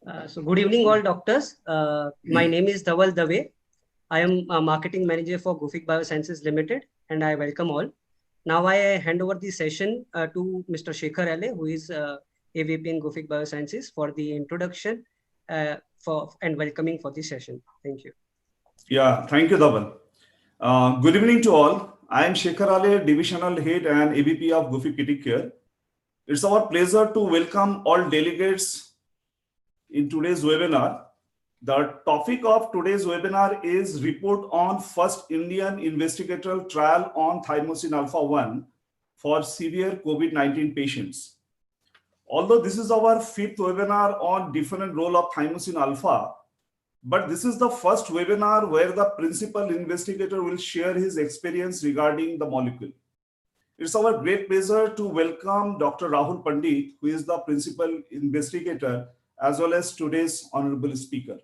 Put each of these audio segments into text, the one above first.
So good evening, all doctors. My name is Dhaval Dave. I am a marketing manager for Gufic Biosciences Limited, and I welcome all. Now I hand over the session to Mr. Shekhar Ale, who is AVP in Gufic Biosciences, for the introduction for and welcoming for the session. Thank you. Yeah, thank you, Dhaval. Good evening to all. I am Shekhar Ale, Divisional Head and AVP of Gufic Kitty Care. It's our pleasure to welcome all delegates in today's webinar. The topic of today's webinar is report on first Indian investigational trial on thymosin alpha 1 for severe COVID-19 patients. Although this is our fifth webinar on different role of thymosin alpha, but this is the first webinar where the principal investigator will share his experience regarding the molecule. It's our great pleasure to welcome Dr. Rahul Pandit, who is the principal investigator, as well as today's honorable speaker.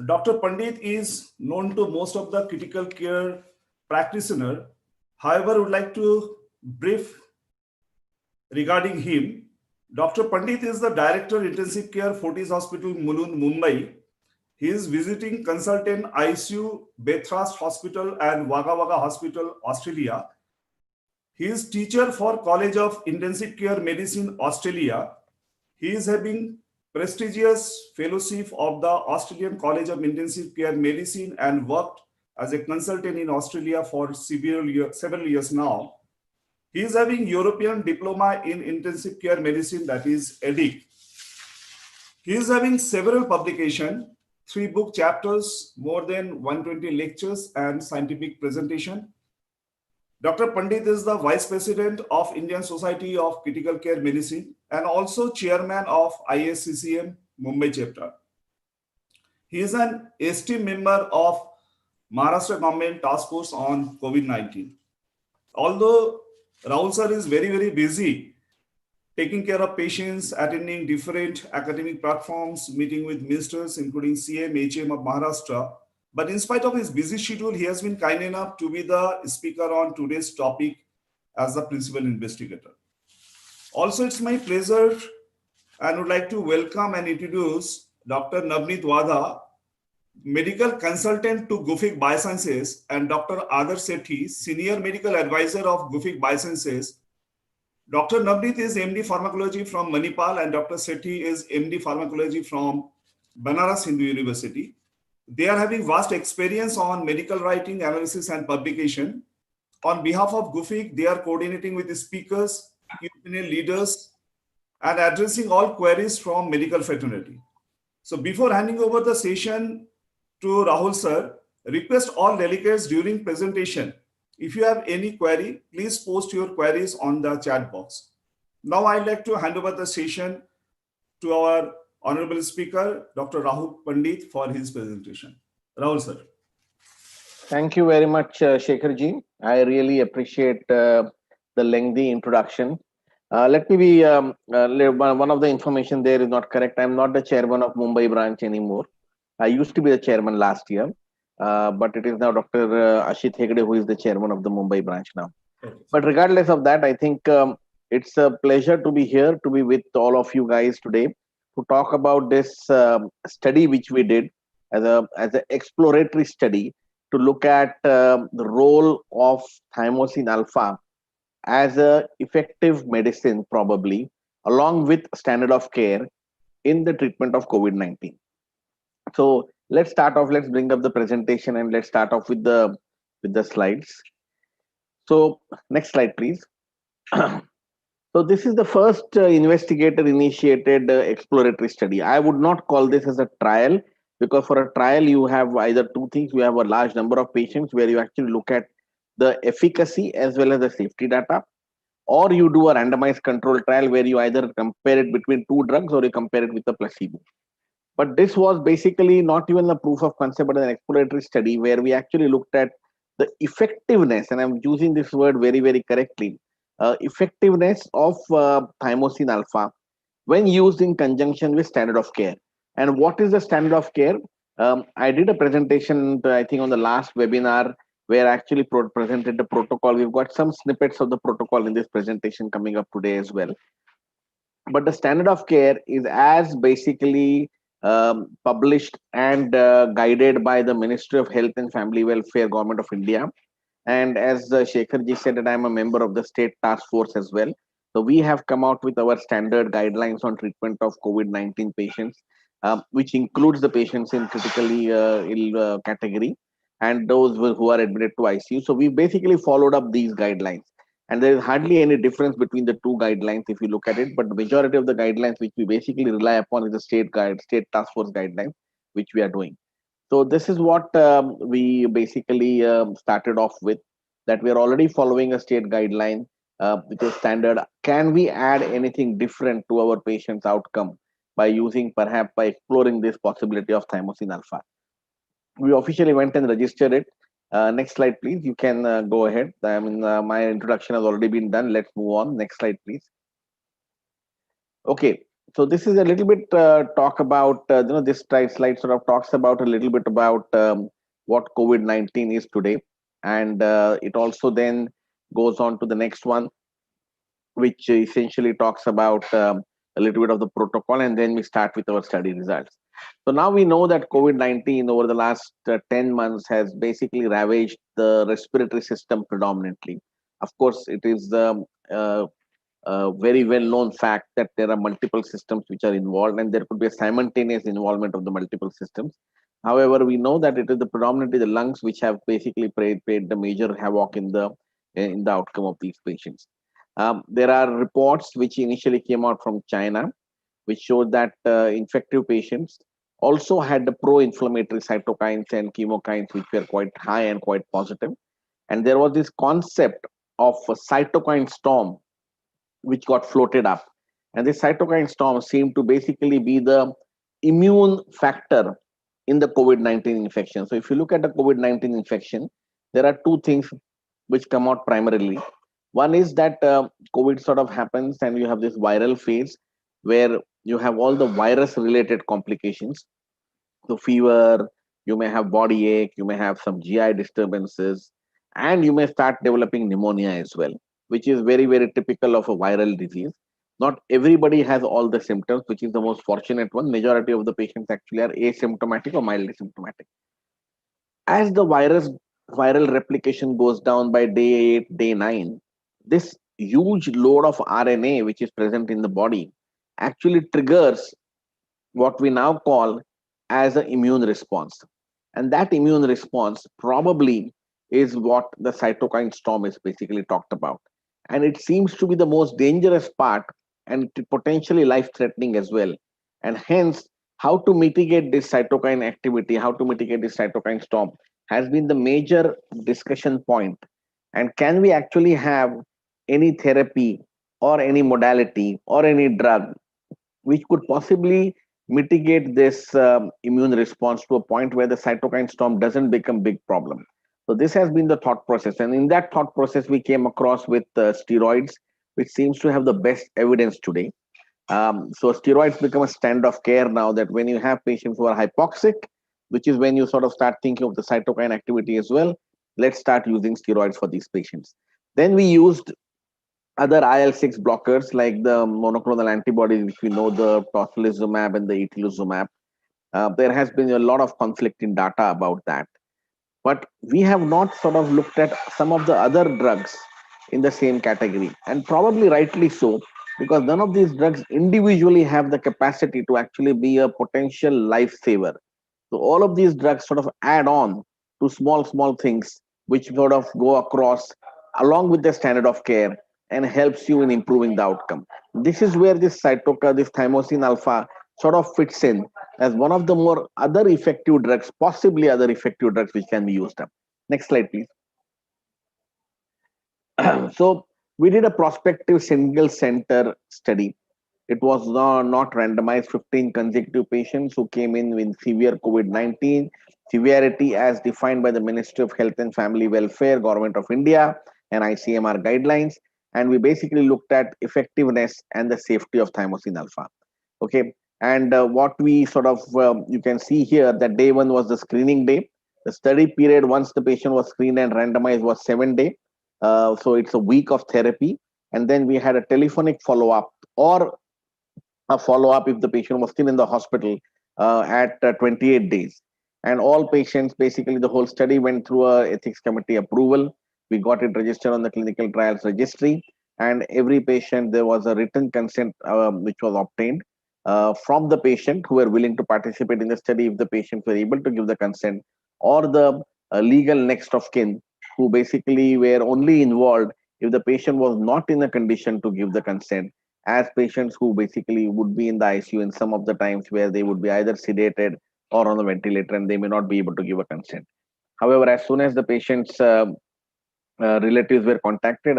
Dr. Pandit is known to most of the critical care practitioner. However, I would like to brief regarding him. Dr. Pandit is the Director Intensive Care Fortis Hospital, Mulund, Mumbai. He is visiting consultant ICU, Bathurst Hospital and Wagga Wagga Hospital, Australia. He is teacher for College of Intensive Care Medicine, Australia. He is having prestigious fellowship of the Australian College of Intensive Care Medicine and worked as a consultant in Australia for several years now. He is having European Diploma in Intensive Care Medicine, that is EDIC. He is having several publications, 3 book chapters, more than 120 lectures and scientific presentation. Dr. Pandit is the Vice President of Indian Society of Critical Care Medicine and also Chairman of ISCCM Mumbai chapter. He is an esteemed member of Maharashtra Government Task Force on COVID-19. Although Rahul sir is very busy taking care of patients, attending different academic platforms, meeting with ministers, including CM, HM of Maharashtra, but in spite of his busy schedule, he has been kind enough to be the speaker on today's topic as the principal investigator. Also, it's my pleasure and would like to welcome and introduce Dr. Navneet Wadha, medical consultant to Gufic Biosciences, and Dr. Adarsh Sethi, senior medical advisor of Gufic Biosciences. Dr. Navneet is MD Pharmacology from Manipal and Dr. Sethi is MD Pharmacology from Banaras Hindu University. They are having vast experience on medical writing, analysis, and publication. On behalf of Gufic, they are coordinating with the speakers, key opinion leaders, and addressing all queries from medical fraternity. So before handing over the session to Rahul sir, request all delegates during presentation, if you have any query, please post your queries on the chat box. Now I'd like to hand over the session to our honorable speaker, Dr. Rahul Pandit, for his presentation. Rahul sir. Thank you very much, Shekhar ji. I really appreciate the lengthy introduction. Let me be, one of the information there is not correct. I'm not the chairman of Mumbai branch anymore. I used to be the chairman last year, but it is now Dr. Ashit Hegde who is the chairman of the Mumbai branch now. Okay. But regardless of that, I think it's a pleasure to be here, to be with all of you guys today, to talk about this study which we did as an exploratory study to look at the role of thymosin alpha as a effective medicine, probably along with standard of care in the treatment of COVID-19. So let's start off. Let's bring up the presentation and let's start off with the slides. So next slide, please. So this is the first investigator-initiated exploratory study. I would not call this as a trial, because for a trial you have either two things. You have a large number of patients where you actually look at the efficacy as well as the safety data, or you do a randomized control trial where you either compare it between 2 drugs or you compare it with a placebo. But this was basically not even a proof of concept, but an exploratory study where we actually looked at the effectiveness, and I'm using this word very correctly, effectiveness of thymosin alpha when used in conjunction with standard of care. And what is the standard of care? I did a presentation, I think, on the last webinar where I actually presented the protocol. We've got some snippets of the protocol in this presentation coming up today as well. but the standard of care is as basically published and guided by the Ministry of Health and Family Welfare, Government of India. And as Shekharji said, that I'm a member of the state task force as well. So we have come out with our standard guidelines on treatment of COVID-19 patients, which includes the patients in critically ill category and those who are admitted to ICU. So we basically followed up these guidelines. And there is hardly any difference between the two guidelines if you look at it. But the majority of the guidelines which we basically rely upon is the state task force guidelines, which we are doing. So this is what we basically started off with, that we are already following a state guideline, which is standard. Can we add anything different to our patient's outcome by using, perhaps by exploring this possibility of thymosin alpha? We officially went and registered it. Next slide, please. You can go ahead. I mean, my introduction has already been done. Let's move on. Next slide, please. Okay, so this is a little bit talk about, this slide sort of talks about a little bit about what COVID-19 is today. And it also then goes on to the next one, which essentially talks about a little bit of the protocol, and then we start with our study results. So now we know that COVID-19 over the last 10 months has basically ravaged the respiratory system predominantly. Of course, it is a very well known fact that there are multiple systems which are involved, and there could be a simultaneous involvement of the multiple systems. However, we know that it is predominantly the lungs which have basically played the major havoc in the outcome of these patients. There are reports which initially came out from China, which showed that infective patients also had the pro-inflammatory cytokines and chemokines, which were quite high and quite positive. And there was this concept of a cytokine storm, which got floated up. And this cytokine storm seemed to basically be the immune factor in the COVID-19 infection. So if you look at the COVID-19 infection, there are two things which come out primarily. One is that COVID sort of happens and you have this viral phase where you have all the virus related complications. So fever, you may have body ache, you may have some GI disturbances, and you may start developing pneumonia as well, which is very, very typical of a viral disease. Not everybody has all the symptoms, which is the most fortunate one. Majority of the patients actually are asymptomatic or mildly symptomatic. As the viral replication goes down by day 8, day 9, this huge load of RNA which is present in the body actually triggers what we now call as an immune response. And that immune response probably is what the cytokine storm is basically talked about. And it seems to be the most dangerous part and potentially life-threatening as well. And hence, how to mitigate this cytokine activity, how to mitigate this cytokine storm has been the major discussion point. And can we actually have any therapy or any modality or any drug which could possibly mitigate this immune response to a point where the cytokine storm doesn't become a big problem? So this has been the thought process. And in that thought process, we came across with steroids, which seems to have the best evidence today. So steroids become a standard of care now, that when you have patients who are hypoxic, which is when you sort of start thinking of the cytokine activity as well, let's start using steroids for these patients. Then we used other IL-6 blockers like the monoclonal antibodies, which we know, the tocilizumab and the itolizumab. There has been a lot of conflicting data about that. But we have not sort of looked at some of the other drugs in the same category, and probably rightly so, because none of these drugs individually have the capacity to actually be a potential lifesaver. So all of these drugs sort of add on to small things which sort of go across along with the standard of care and helps you in improving the outcome. This is where this thymosin alpha sort of fits in as one of the more other effective drugs, possibly other effective drugs which can be used up. Next slide, please. So we did a prospective single center study. It was not randomized. 15 consecutive patients who came in with severe COVID-19, severity as defined by the Ministry of Health and Family Welfare, Government of India, and ICMR guidelines. And we basically looked at effectiveness and the safety of thymosin alpha. Okay. And what we sort of, you can see here that day 1 was the screening day. The study period, once the patient was screened and randomized, was 7 days. So it's a week of therapy. And then we had a telephonic follow-up or a follow-up if the patient was still in the hospital at 28 days. And all patients, basically the whole study went through a ethics committee approval. We got it registered on the clinical trials registry, and every patient, there was a written consent which was obtained from the patient who were willing to participate in the study if the patients were able to give the consent, or the legal next of kin who basically were only involved if the patient was not in a condition to give the consent, as patients who basically would be in the ICU in some of the times where they would be either sedated or on the ventilator and they may not be able to give a consent. However, as soon as the patient's relatives were contacted,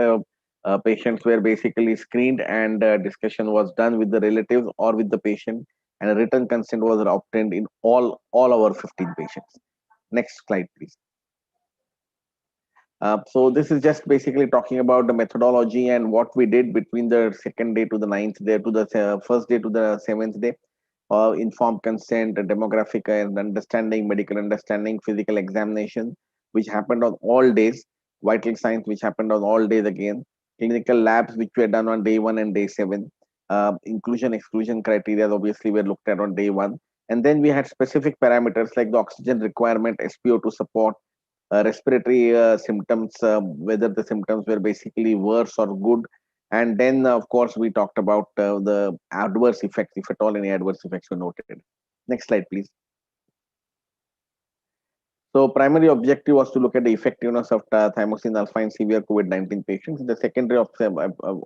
patients were basically screened, and discussion was done with the relatives or with the patient, and a written consent was obtained in all our 15 patients. Next slide, please. So this is just basically talking about the methodology and what we did between the second day to the ninth day to the first day to the seventh day. Informed consent, demographic and understanding, medical understanding, physical examination, which happened on all days, vital signs, which happened on all days again, clinical labs, which were done on day 1 and day 7, inclusion, exclusion criteria, obviously, were looked at on day 1. And then we had specific parameters like the oxygen requirement, SpO2 support, respiratory symptoms, whether the symptoms were basically worse or good. And then, of course, we talked about the adverse effects, if at all any adverse effects were noted. Next slide, please. So primary objective was to look at the effectiveness of thymosin alpha in severe COVID-19 patients. The secondary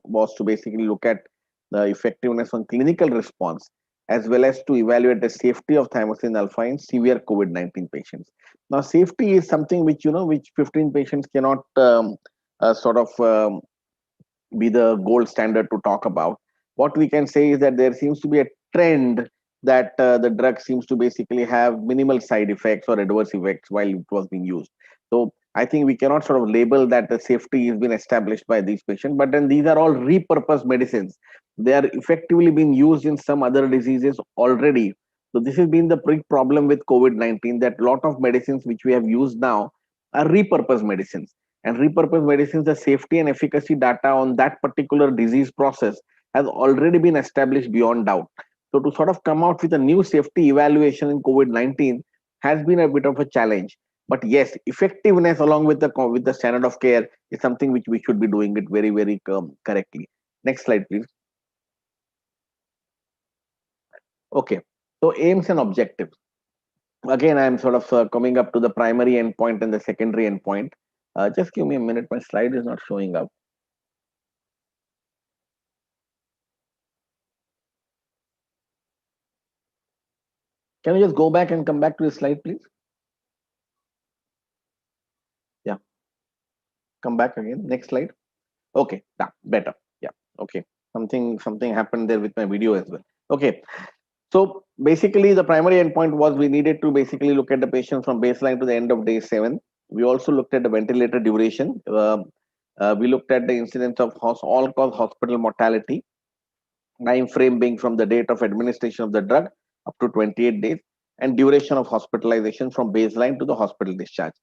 was to basically look at the effectiveness on clinical response, as well as to evaluate the safety of thymosin alpha in severe COVID-19 patients. Now, safety is something which, which 15 patients cannot be the gold standard to talk about. What we can say is that there seems to be a trend that the drug seems to basically have minimal side effects or adverse effects while it was being used. So I think we cannot sort of label that the safety has been established by these patients, but then these are all repurposed medicines. They are effectively being used in some other diseases already. So this has been the big problem with COVID-19, that a lot of medicines which we have used now are repurposed medicines. And repurposed medicines, the safety and efficacy data on that particular disease process has already been established beyond doubt. So to sort of come out with a new safety evaluation in COVID-19 has been a bit of a challenge. But yes, effectiveness along with the standard of care is something which we should be doing it very, very correctly. Next slide, please. Okay, so aims and objectives. Again, I'm sort of coming up to the primary endpoint and the secondary endpoint. Just give me a minute, my slide is not showing up. Can you just go back and come back to the slide, please? Yeah. Come back again. Next slide. Okay, better. Yeah. Okay. Something happened there with my video as well. Okay. So basically, the primary endpoint was we needed to basically look at the patient from baseline to the end of day 7. We also looked at the ventilator duration. We looked at the incidence of all-cause hospital mortality, time frame being from the date of administration of the drug up to 28 days, and duration of hospitalization from baseline to the hospital discharge.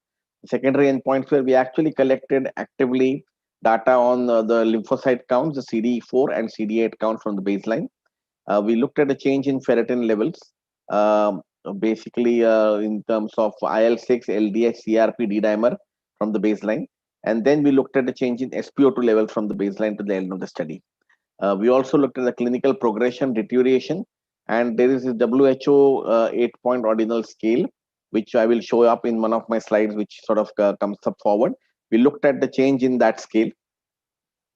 The secondary endpoints where we actually collected actively data on the lymphocyte counts, the CD4 and CD8 count from the baseline. We looked at the change in ferritin levels, basically in terms of IL-6, LDH, CRP, D-dimer from the baseline. And then we looked at the change in SpO2 levels from the baseline to the end of the study. We also looked at the clinical progression deterioration, and there is a WHO 8-point ordinal scale, which I will show up in one of my slides, which sort of comes up forward. We looked at the change in that scale,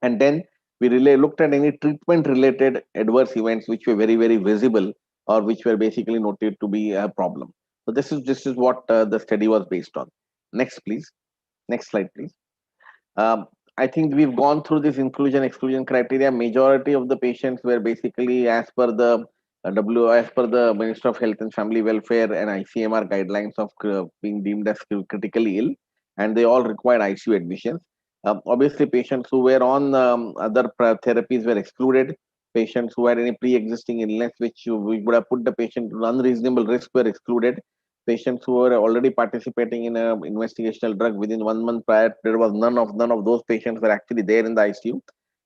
and then we really looked at any treatment related adverse events which were very, very visible or which were basically noted to be a problem. So this is what the study was based on. Next, please. Next slide, please. I think we've gone through this inclusion exclusion criteria. Majority of the patients were basically as per the Minister of Health and Family Welfare and ICMR guidelines of being deemed as critically ill, and they all required ICU admissions. Obviously, patients who were on other therapies were excluded. Patients who had any pre-existing illness, which we would have put the patient to unreasonable risk, were excluded. Patients who were already participating in an investigational drug within 1 month prior, there was none of those patients were actually there in the ICU.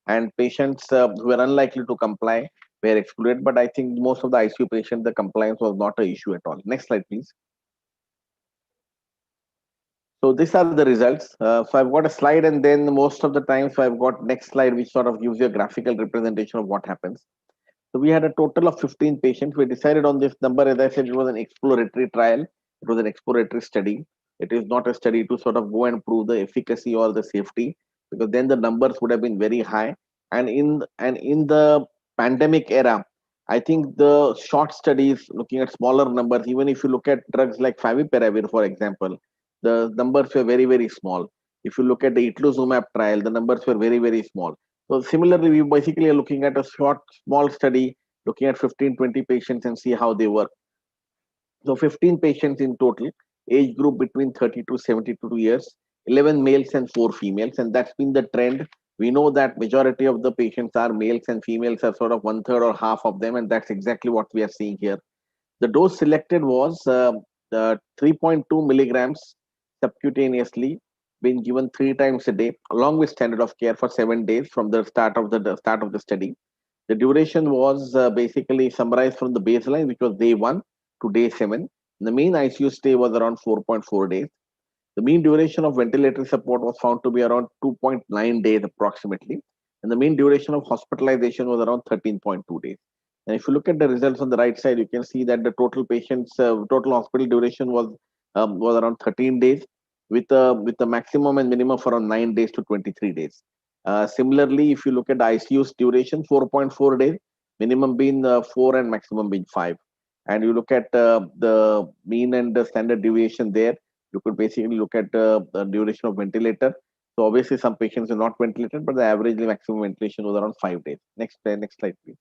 And patients who were unlikely to comply were excluded, but I think most of the ICU patients, the compliance was not an issue at all. Next slide, please. So these are the results. So I've got a slide, and then most of the time, so I've got next slide, which sort of gives you a graphical representation of what happens. So we had a total of 15 patients. We decided on this number. As I said, it was an exploratory trial. It was an exploratory study. It is not a study to sort of go and prove the efficacy or the safety, because then the numbers would have been very high. And in the pandemic era, I think the short studies looking at smaller numbers, even if you look at drugs like favipiravir, for example, the numbers were very, very small. If you look at the itolizumab trial, the numbers were very, very small. So similarly, we basically are looking at a short, small study, looking at 15, 20 patients and see how they work. So 15 patients in total, age group between 30 to 72 years, 11 males and 4 females. And that's been the trend. We know that majority of the patients are males and females are sort of 1/3 or half of them. And that's exactly what we are seeing here. The dose selected was 3.2 milligrams subcutaneously, being given 3 times a day, along with standard of care for 7 days from the start of the study. The duration was basically summarized from the baseline, which was day 1 to day 7. The mean ICU stay was around 4.4 days. The mean duration of ventilatory support was found to be around 2.9 days approximately. And the mean duration of hospitalization was around 13.2 days. And if you look at the results on the right side, you can see that the total patients, total hospital duration was around 13 days, with a maximum and minimum for around 9 days to 23 days. Similarly, if you look at the ICU's duration, 4.4 days, minimum being 4 and maximum being 5. And you look at the mean and the standard deviation there, you could basically look at the duration of ventilator. So obviously some patients are not ventilated, but the average maximum ventilation was around 5 days. Next slide, please.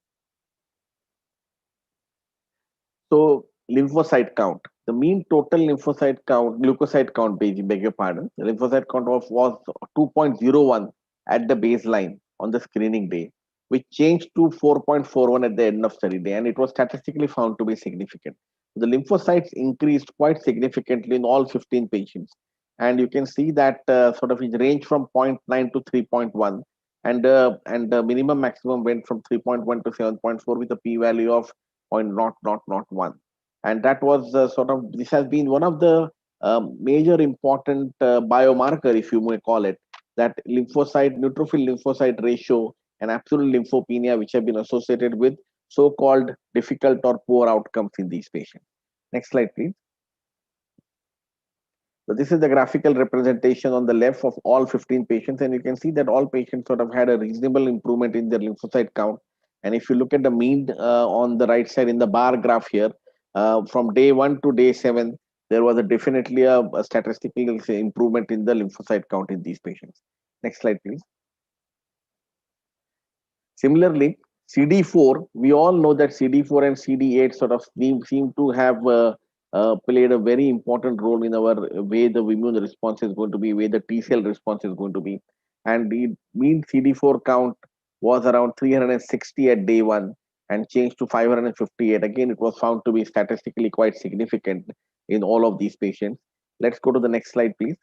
So lymphocyte count, the mean total lymphocyte count, leukocyte count, beg your pardon, the lymphocyte count was 2.01 at the baseline on the screening day, which changed to 4.41 at the end of study day, and it was statistically found to be significant. The lymphocytes increased quite significantly in all 15 patients, and you can see that sort of it ranged from 0.9 to 3.1, and the minimum maximum went from 3.1 to 7.4 with a p-value of 0.0001. And that was this has been one of the major important biomarker, if you may call it, that neutrophil lymphocyte ratio and absolute lymphopenia, which have been associated with so-called difficult or poor outcomes in these patients. Next slide, please. So this is the graphical representation on the left of all 15 patients, and you can see that all patients sort of had a reasonable improvement in their lymphocyte count. And if you look at the mean on the right side in the bar graph here, from day 1 to day 7, there was definitely a statistical improvement in the lymphocyte count in these patients. Next slide, please. Similarly, CD4, we all know that CD4 and CD8 sort of seem to have played a very important role in our way the immune response is going to be, way the T cell response is going to be. And the mean CD4 count was around 360 at day 1 and changed to 558. Again, it was found to be statistically quite significant in all of these patients. Let's go to the next slide, please.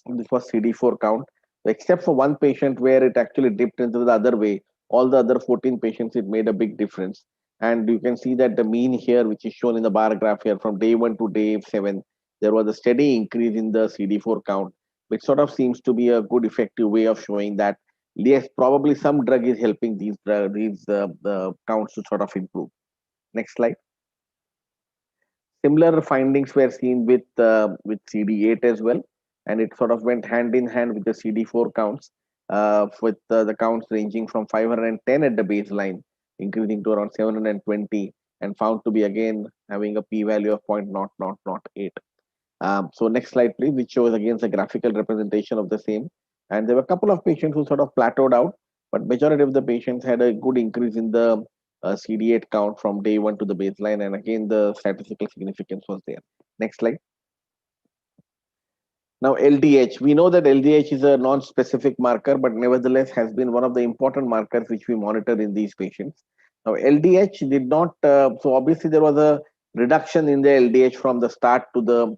This was CD4 count. Except for one patient where it actually dipped into the other way, all the other 14 patients, it made a big difference. And you can see that the mean here, which is shown in the bar graph here, from day 1 to day 7, there was a steady increase in the CD4 count, which sort of seems to be a good effective way of showing that, yes, probably some drug is helping these counts to sort of improve. Next slide. Similar findings were seen with CD8 as well, and it sort of went hand in hand with the CD4 counts, with the counts ranging from 510 at the baseline, increasing to around 720, and found to be again having a p-value of 0.0008. So next slide, please, which shows again the graphical representation of the same. And there were a couple of patients who sort of plateaued out, but majority of the patients had a good increase in the CD8 count from day 1 to the baseline, and again the statistical significance was there. Next slide. Now LDH, we know that LDH is a non-specific marker, but nevertheless has been one of the important markers which we monitor in these patients. Now LDH did not, so obviously there was a reduction in the LDH from the start to the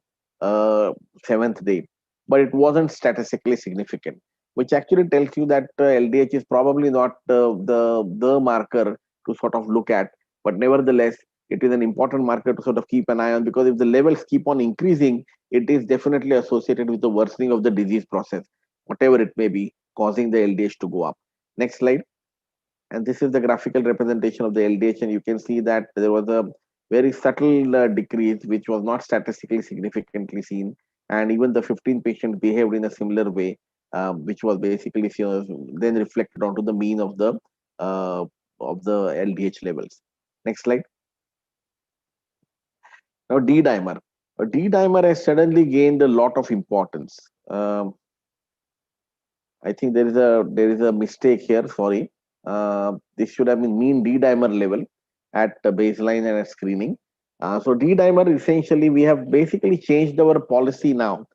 7th day, but it wasn't statistically significant, which actually tells you that LDH is probably not the marker to sort of look at. But nevertheless, it is an important marker to sort of keep an eye on, because if the levels keep on increasing, it is definitely associated with the worsening of the disease process, whatever it may be, causing the LDH to go up. Next slide. And this is the graphical representation of the LDH, and you can see that there was a very subtle decrease, which was not statistically significantly seen, and even the 15 patients behaved in a similar way, which was basically then reflected onto the mean uh, of the LDH levels. Next slide. Now D-dimer. A D-dimer has suddenly gained a lot of importance. I think there is a mistake here. Sorry, this should have been mean D-dimer level at the baseline and at screening. So D-dimer, essentially, we have basically changed our policy now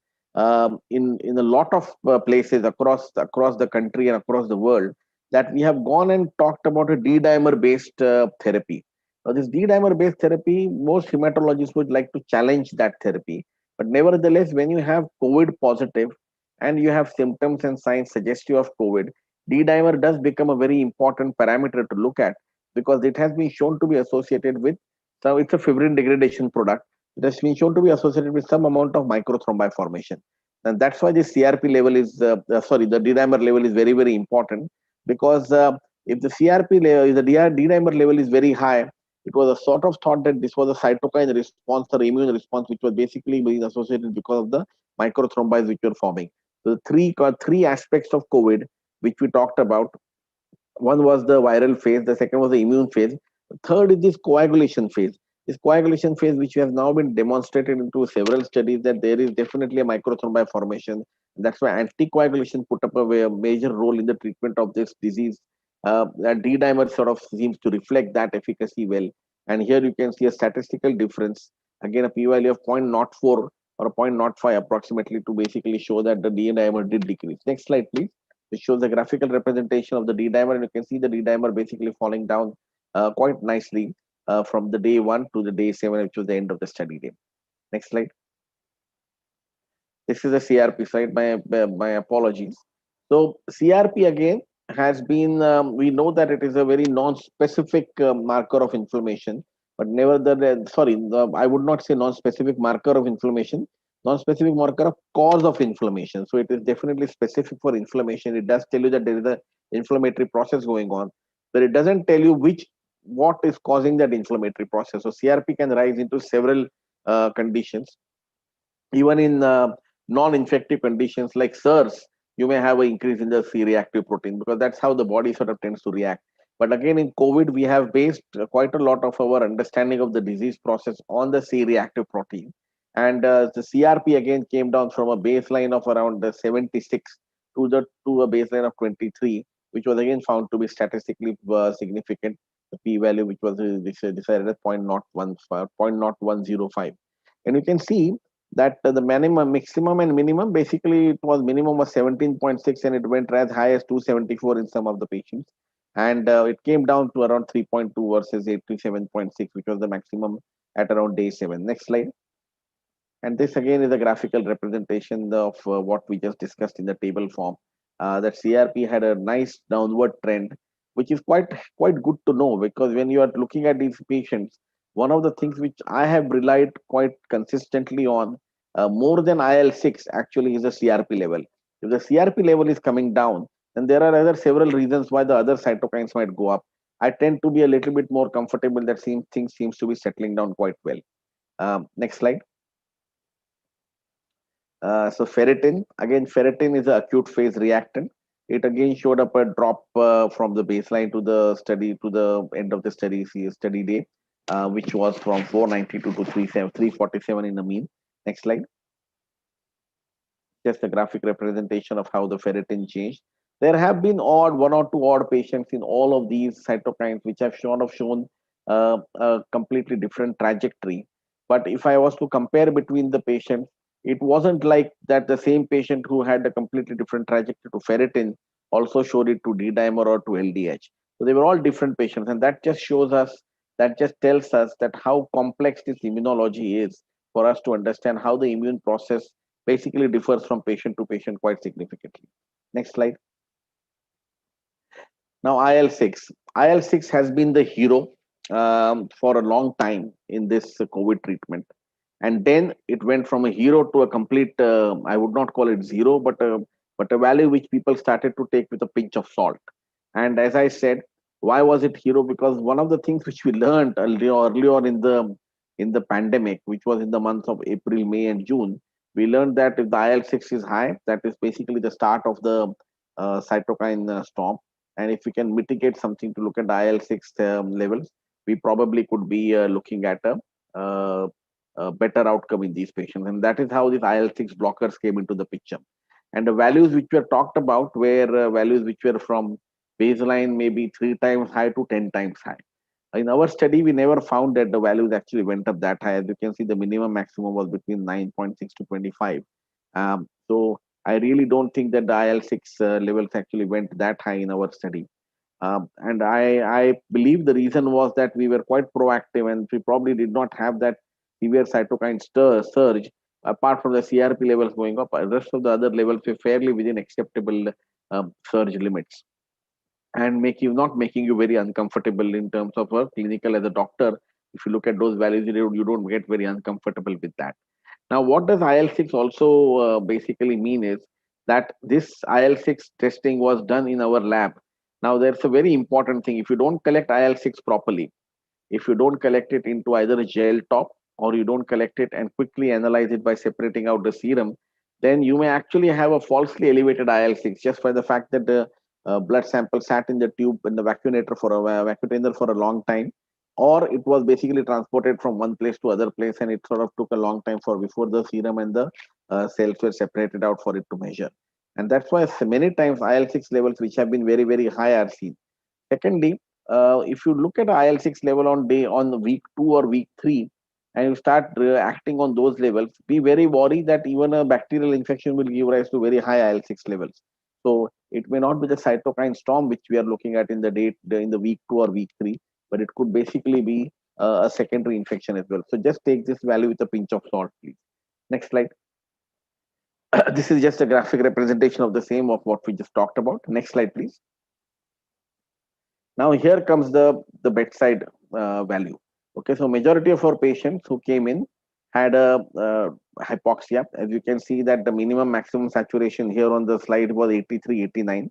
in a lot of places across the country and across the world, that we have gone and talked about a D-dimer based therapy. Now, this D-dimer based therapy, most hematologists would like to challenge that therapy, but nevertheless, when you have COVID positive and you have symptoms and signs suggestive of COVID, D-dimer does become a very important parameter to look at, because it has been shown to be associated with, so it's a fibrin degradation product. It has been shown to be associated with some amount of microthrombi formation. And that's why the CRP level is, the D-dimer level is very, very important, because if the CRP level, if the D-dimer level is very high, it was a sort of thought that this was a cytokine response or immune response, which was basically being associated because of the microthrombi which were forming. So the three aspects of COVID which we talked about. One was the viral phase, the second was the immune phase, the third is this coagulation phase. This coagulation phase, which has now been demonstrated into several studies, that there is definitely a microthrombi formation. That's why anticoagulation put up a major role in the treatment of this disease. That D-dimer sort of seems to reflect that efficacy well. And here you can see a statistical difference, again a p-value of 0.04 or a 0.05 approximately, to basically show that the D-dimer did decrease. Next slide, please. It shows the graphical representation of the D-dimer, and you can see the D-dimer basically falling down quite nicely from the day 1 to the day 7, which was the end of the study day. Next slide. This is a CRP slide. My apologies. So CRP again has been, we know that it is a very non-specific marker of inflammation, but nevertheless, I would not say non-specific marker of inflammation, non-specific marker of cause of inflammation. So it is definitely specific for inflammation. It does tell you that there is an inflammatory process going on, but it doesn't tell you what is causing that inflammatory process. So CRP can rise into several conditions. Even in non-infective conditions like SARS, you may have an increase in the C-reactive protein, because that's how the body sort of tends to react. But again, in COVID, we have based quite a lot of our understanding of the disease process on the C-reactive protein. And the CRP again came down from a baseline of around 76 to a baseline of 23, which was again found to be statistically significant. The p-value, which was decided as 0.0105. And you can see that the maximum and minimum, basically it was minimum was 17.6 and it went as high as 274 in some of the patients, and it came down to around 3.2 versus 87.6, which was the maximum at around day 7. Next slide. And this again is a graphical representation of what we just discussed in the table form, that CRP had a nice downward trend, which is quite good to know, because when you are looking at these patients, one of the things which I have relied quite consistently on, more than IL-6 actually, is the CRP level. If the CRP level is coming down, then there are several reasons why the other cytokines might go up. I tend to be a little bit more comfortable that things seems to be settling down quite well. Next slide. So ferritin is an acute phase reactant. It again showed up a drop from the baseline to the end of the study day, which was from 492 to 347 in the mean. Next slide. Just a graphic representation of how the ferritin changed. There have been one or two odd patients in all of these cytokines which have shown a completely different trajectory. But if I was to compare between the patients, it wasn't like that the same patient who had a completely different trajectory to ferritin also showed it to D-dimer or to LDH. So they were all different patients, and that just tells us that how complex this immunology is, for us to understand how the immune process basically differs from patient to patient quite significantly. Next slide. Now, IL-6. IL-6 has been the hero for a long time in this COVID treatment. And then it went from a hero to a complete, I would not call it zero, but a value which people started to take with a pinch of salt. And as I said, why was it hero? Because one of the things which we learned early on in the pandemic, which was in the months of April, May, and June, we learned that if the IL-6 is high, that is basically the start of the cytokine storm. And if we can mitigate something to look at the IL-6 levels, we probably could be looking at a better outcome in these patients. And that is how these IL-6 blockers came into the picture. And the values which were talked about were values which were from baseline maybe 3 times high to 10 times high. In our study, we never found that the values actually went up that high. As you can see, the minimum maximum was between 9.6 to 25. So I really don't think that the IL-6 levels actually went that high in our study. And I believe the reason was that we were quite proactive and we probably did not have that severe cytokine surge. Apart from the CRP levels going up, the rest of the other levels were fairly within acceptable surge limits, and not making you very uncomfortable in terms of a clinical as a doctor. If you look at those values, you don't get very uncomfortable with that. Now, what does IL-6 also basically mean is that this IL-6 testing was done in our lab. Now, there's a very important thing. If you don't collect IL-6 properly, if you don't collect it into either a gel top or you don't collect it and quickly analyze it by separating out the serum, then you may actually have a falsely elevated IL-6 just by the fact that the blood sample sat in the tube in the vacuum for a long time, or it was basically transported from one place to other place and it sort of took a long time for before the serum and the cells were separated out for it to measure. And that's why many times IL-6 levels which have been very, very high are seen. Secondly, if you look at IL-6 level on week 2 or week 3, and you start acting on those levels, be very worried that even a bacterial infection will give rise to very high IL-6 levels. So it may not be the cytokine storm which we are looking at in the week 2 or week 3, but it could basically be a secondary infection as well. So just take this value with a pinch of salt, please. Next slide. This is just a graphic representation of the same of what we just talked about. Next slide, please. Now here comes the bedside value. Okay, so majority of our patients who came in had a hypoxia. As you can see that the minimum maximum saturation here on the slide was 83, 89.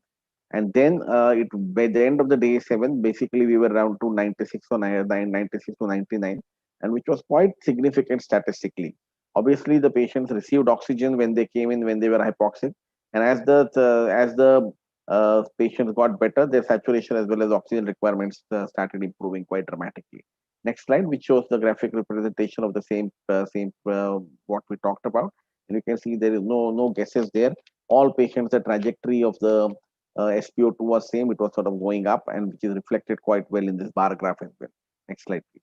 And then by the end of the day 7, basically we were around to 96 or 96 to 99, and which was quite significant statistically. Obviously, the patients received oxygen when they came in when they were hypoxic, and as the patients got better, their saturation as well as oxygen requirements started improving quite dramatically. Next slide, which shows the graphic representation of the same what we talked about, and you can see there is no guesses there. All patients, the trajectory of the SpO2 was same. It was sort of going up, and which is reflected quite well in this bar graph as well. Next slide, please.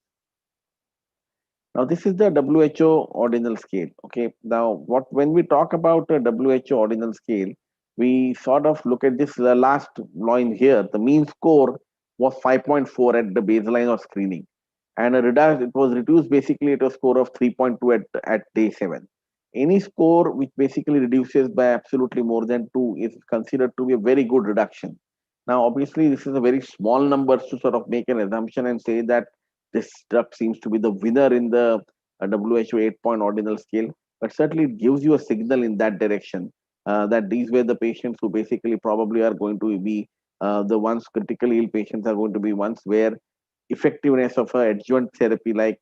Now, this is the WHO ordinal scale. Okay. Now, when we talk about a WHO ordinal scale, we sort of look at this last line here. The mean score was 5.4 at the baseline of screening, and it was reduced basically to a score of 3.2 at day 7. Any score which basically reduces by absolutely more than 2 is considered to be a very good reduction. Now, obviously, this is a very small number to sort of make an assumption and say that this drug seems to be the winner in the WHO 8-point ordinal scale, but certainly it gives you a signal in that direction that these were the patients who basically probably are going to be the ones, critically ill patients are going to be ones where effectiveness of adjuvant therapy like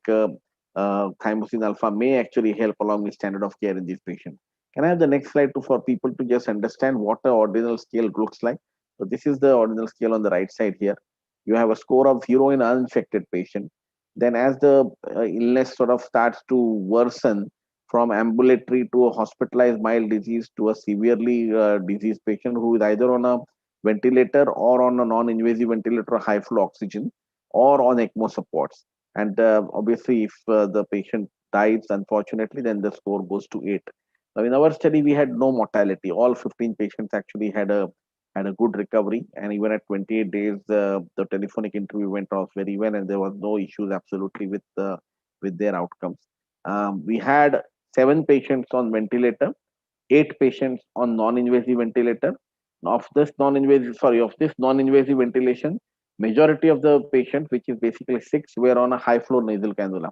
thymosin alpha may actually help along with standard of care in these patients. Can I have the next slide for people to just understand what the ordinal scale looks like? So this is the ordinal scale on the right side here. You have a score of 0 in uninfected patient. Then as the illness sort of starts to worsen from ambulatory to a hospitalized mild disease to a severely diseased patient who is either on a ventilator or on a non-invasive ventilator, high flow oxygen, or on ECMO supports. And obviously, if the patient dies, unfortunately, then the score goes to 8. Now, in our study, we had no mortality. All 15 patients actually had a good recovery, and even at 28 days, the telephonic interview went off very well, and there was no issues absolutely with their outcomes. We had 7 patients on ventilator, 8 patients on non-invasive ventilator, of this non-invasive ventilation, majority of the patients, which is basically 6, were on a high flow nasal cannula,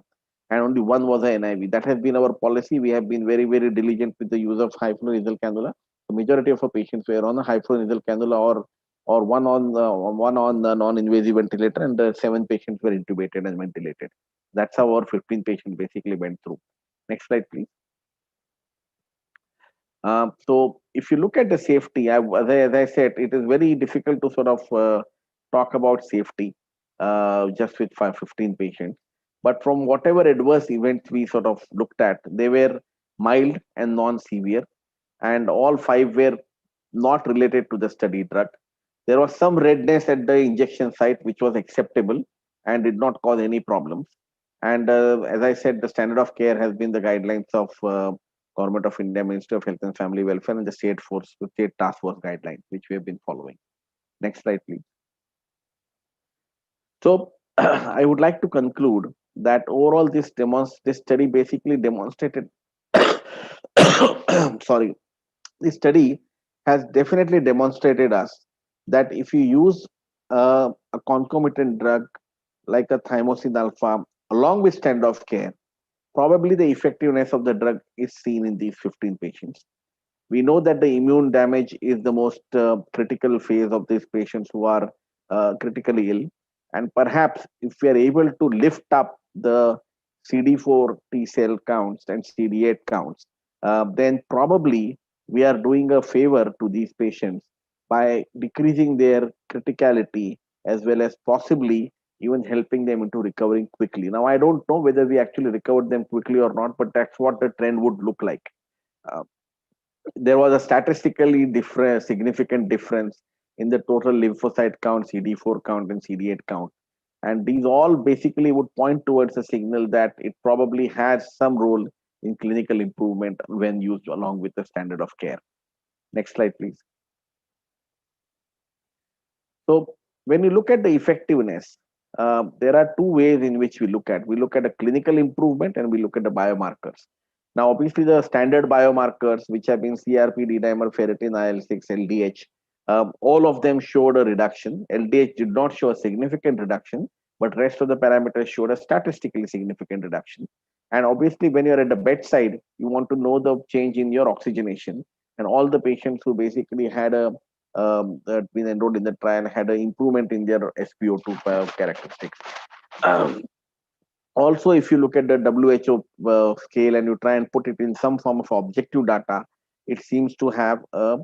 and only 1 was a NIV. That has been our policy. We have been very, very diligent with the use of high flow nasal cannula. The majority of our patients were on a high flow nasal cannula, or one on the non-invasive ventilator, and the 7 patients were intubated and ventilated. That's how our 15 patients basically went through. Next slide, please. So if you look at the safety, as I said, it is very difficult to sort of talk about safety just with 15 patients. But from whatever adverse events we sort of looked at, they were mild and non-severe, and all 5 were not related to the study drug. There was some redness at the injection site, which was acceptable and did not cause any problems. And as I said, the standard of care has been the guidelines of Government of India, Ministry of Health and Family Welfare, and the State Task Force guidelines, which we have been following. Next slide, please. So I would like to conclude that overall this study basically demonstrated sorry, this study has definitely demonstrated us that if you use a concomitant drug like a thymosin alpha along with standard of care, probably the effectiveness of the drug is seen in these 15 patients. We know that the immune damage is the most critical phase of these patients who are critically ill. And perhaps if we are able to lift up the CD4 T cell counts and CD8 counts, then probably we are doing a favor to these patients by decreasing their criticality, as well as possibly even helping them into recovering quickly. Now, I don't know whether we actually recovered them quickly or not, but that's what the trend would look like. There was a statistically significant difference in the total lymphocyte count, CD4 count, and CD8 count. And these all basically would point towards a signal that it probably has some role in clinical improvement when used along with the standard of care. Next slide, please. So when you look at the effectiveness, there are 2 ways in which we look at. We look at a clinical improvement and we look at the biomarkers. Now, obviously, the standard biomarkers, which have been CRP, D-dimer, ferritin, IL-6, LDH, all of them showed a reduction. LDH did not show a significant reduction, but rest of the parameters showed a statistically significant reduction. And obviously, when you're at the bedside, you want to know the change in your oxygenation. And all the patients who basically had that been enrolled in the trial had an improvement in their SpO2 characteristics. Also, if you look at the WHO scale and you try and put it in some form of objective data, it seems to have a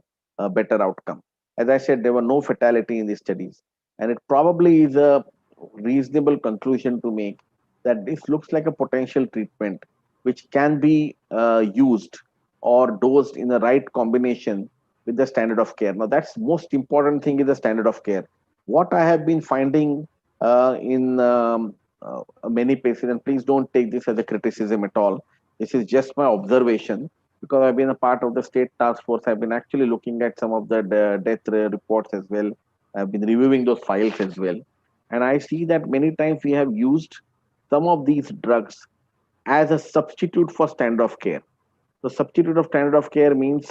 better outcome. As I said, there were no fatality in these studies, and it probably is a reasonable conclusion to make that this looks like a potential treatment which can be used or dosed in the right combination with the standard of care. Now, that's most important thing is the standard of care. What I have been finding in many patients, and please don't take this as a criticism at all. This is just my observation, because I've been a part of the state task force. I've been actually looking at some of the death reports as well. I've been reviewing those files as well. And I see that many times we have used some of these drugs as a substitute for standard of care. So substitute of standard of care means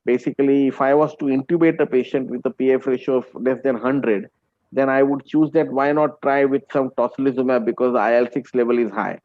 basically if I was to intubate a patient with a PF ratio of less than 100, then I would choose that why not try with some tocilizumab because the IL-6 level is high.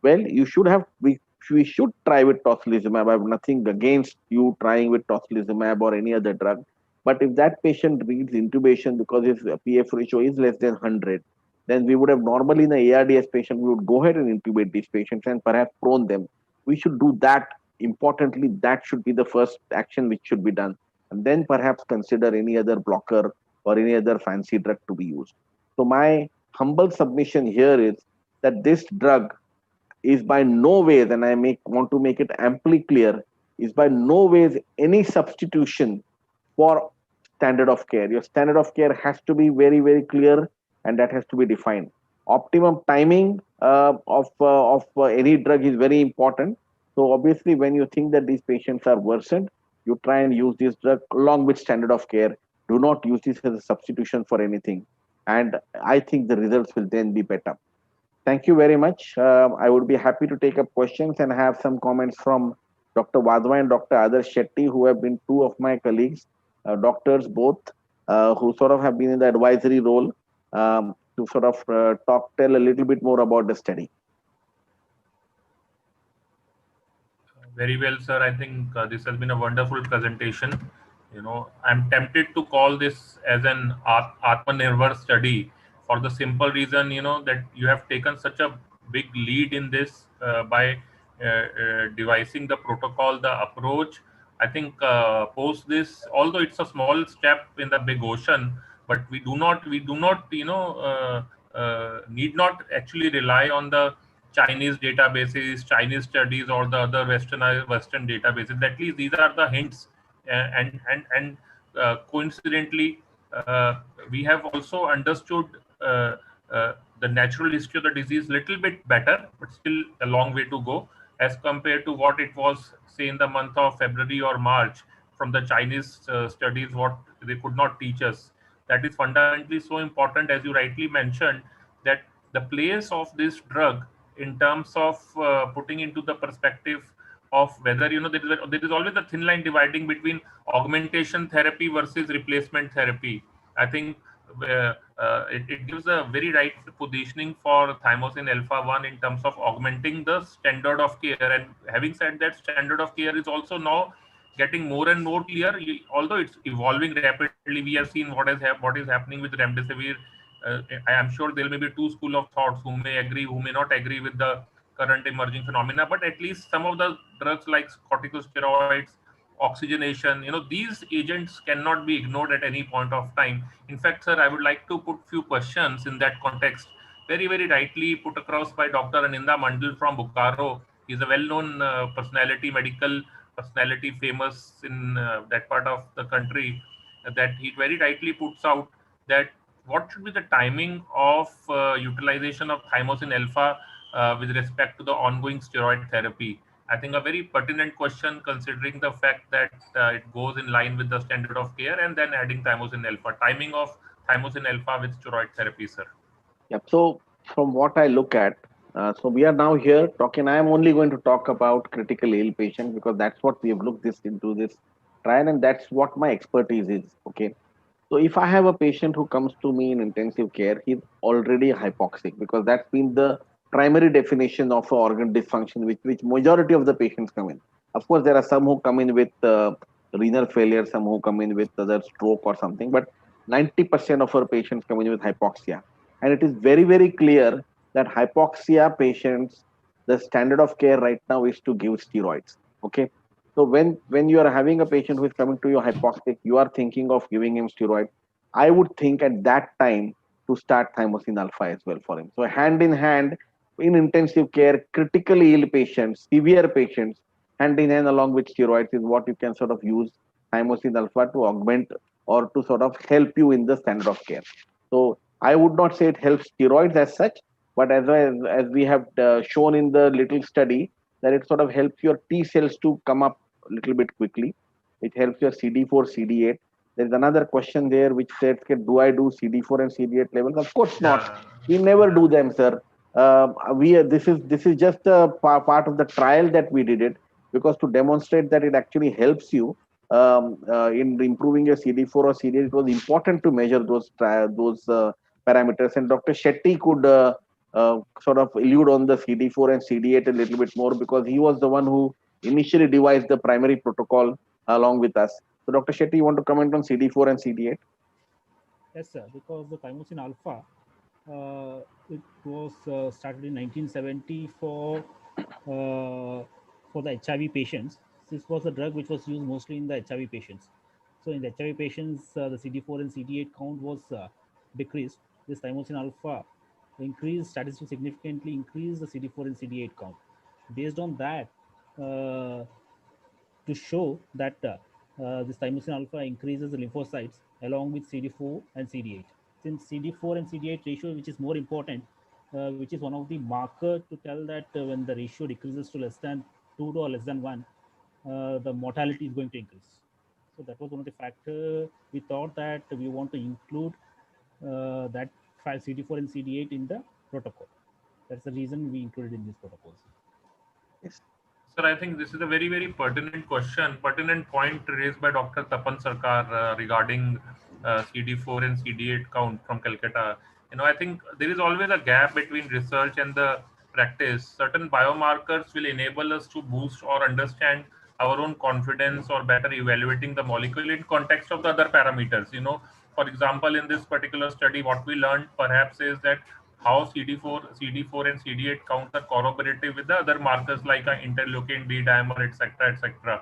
Well, we should try with tocilizumab. I have nothing against you trying with tocilizumab or any other drug. But if that patient needs intubation because his PF ratio is less than 100, then we would have normally in the ARDS patient, we would go ahead and intubate these patients and perhaps prone them. We should do that. Importantly, that should be the first action which should be done. And then perhaps consider any other blocker or any other fancy drug to be used. So my humble submission here is that this drug is by no ways, and I want to make it amply clear, is by no ways any substitution for standard of care. Your standard of care has to be very, very clear, and that has to be defined. Optimum timing of any drug is very important. So obviously, when you think that these patients are worsened, you try and use this drug along with standard of care. Do not use this as a substitution for anything. And I think the results will then be better. Thank you very much. I would be happy to take up questions and have some comments from Dr. Wadhwa and Dr. Adarsh Shetty, who have been 2 of my colleagues doctors both who sort of have been in the advisory role to sort of tell a little bit more about the study. Very well, sir. I think this has been a wonderful presentation. I'm tempted to call this as an Atmanirbhar study for the simple reason, that you have taken such a big lead in this by devising the protocol, the approach. I think post this, although it's a small step in the big ocean, but we do not, need not actually rely on the Chinese databases, Chinese studies, or the other Western databases. At least these are the hints, and coincidentally, we have also understood the natural history of the disease little bit better, but still a long way to go as compared to what it was, say, in the month of February or March from the Chinese studies, what they could not teach us. That is fundamentally so important, as you rightly mentioned, that the place of this drug in terms of putting into the perspective of whether there is always a thin line dividing between augmentation therapy versus replacement therapy. I think it gives a very right positioning for thymosin alpha 1 in terms of augmenting the standard of care. And having said that, standard of care is also now getting more and more clear. Although it's evolving rapidly, we have seen what is happening with remdesivir. I am sure there may be two school of thoughts who may agree, who may not agree with the current emerging phenomena. But at least some of the drugs like corticosteroids, oxygenation, these agents cannot be ignored at any point of time. In fact, sir, I would like to put few questions in that context. Very, very rightly put across by Dr. Aninda Mandal from Bokaro. He's a well-known personality, medical personality, famous in that part of the country. That he very rightly puts out that what should be the timing of utilization of thymosin alpha with respect to the ongoing steroid therapy. I think a very pertinent question, considering the fact that it goes in line with the standard of care, and then adding thymosin alpha. Timing of thymosin alpha with steroid therapy, sir. Yep. So from what I look at, so we are now here talking. I am only going to talk about critically ill patients because that's what we have looked into this trial, and that's what my expertise is. Okay. So if I have a patient who comes to me in intensive care, he's already hypoxic because that's been the primary definition of organ dysfunction, which majority of the patients come in. Of course, there are some who come in with renal failure, some who come in with other stroke or something, but 90% of our patients come in with hypoxia. And it is very, very clear that hypoxia patients, the standard of care right now is to give steroids. Okay. So when you are having a patient who is coming to you hypoxic, you are thinking of giving him steroid. I would think at that time to start thymosin alpha as well for him. So hand in hand, in intensive care, critically ill patients, severe patients, hand in hand along with steroids is what you can sort of use thymosin alpha to augment or to sort of help you in the standard of care. So I would not say it helps steroids as such, but as we have shown in the little study, that it sort of helps your T cells to come up a little bit quickly. It helps your CD4, CD8. There's another question there which says, do I do CD4 and CD8 levels? Of course not. We never do them, sir. This is just a part of the trial that we did it, because to demonstrate that it actually helps you in improving your CD4 or CD8, it was important to measure those parameters. And Dr. Shetty could sort of allude on the CD4 and CD8 a little bit more, because he was the one who initially devised the primary protocol along with us. So Dr. Shetty, you want to comment on CD4 and CD8? Yes, sir, because the thymosin alpha, it was started in 1970 for the HIV patients. This was a drug which was used mostly in the HIV patients. So in the HIV patients, the CD4 and CD8 count was decreased. This thymosin alpha increased, statistically significantly increased the CD4 and CD8 count. Based on that, to show that this thymosin alpha increases the lymphocytes along with CD4 and CD8. Since CD4 and CD8 ratio, which is more important, which is one of the marker to tell that when the ratio decreases to less than 2 or less than 1, the mortality is going to increase. So that was one of the factors. We thought that we want to include that CD4 and CD8 in the protocol. That's the reason we included in these protocols. Yes. Sir, I think this is a very, very pertinent question, pertinent point raised by Dr. Tapan Sarkar regarding CD4 and CD8 count from Calcutta. I think there is always a gap between research and the practice. Certain biomarkers will enable us to boost or understand our own confidence or better evaluating the molecule in context of the other parameters. For example, in this particular study, what we learned perhaps is that how CD4 and CD8 counts are corroborative with the other markers like interleukin, D dimer, etc., etc.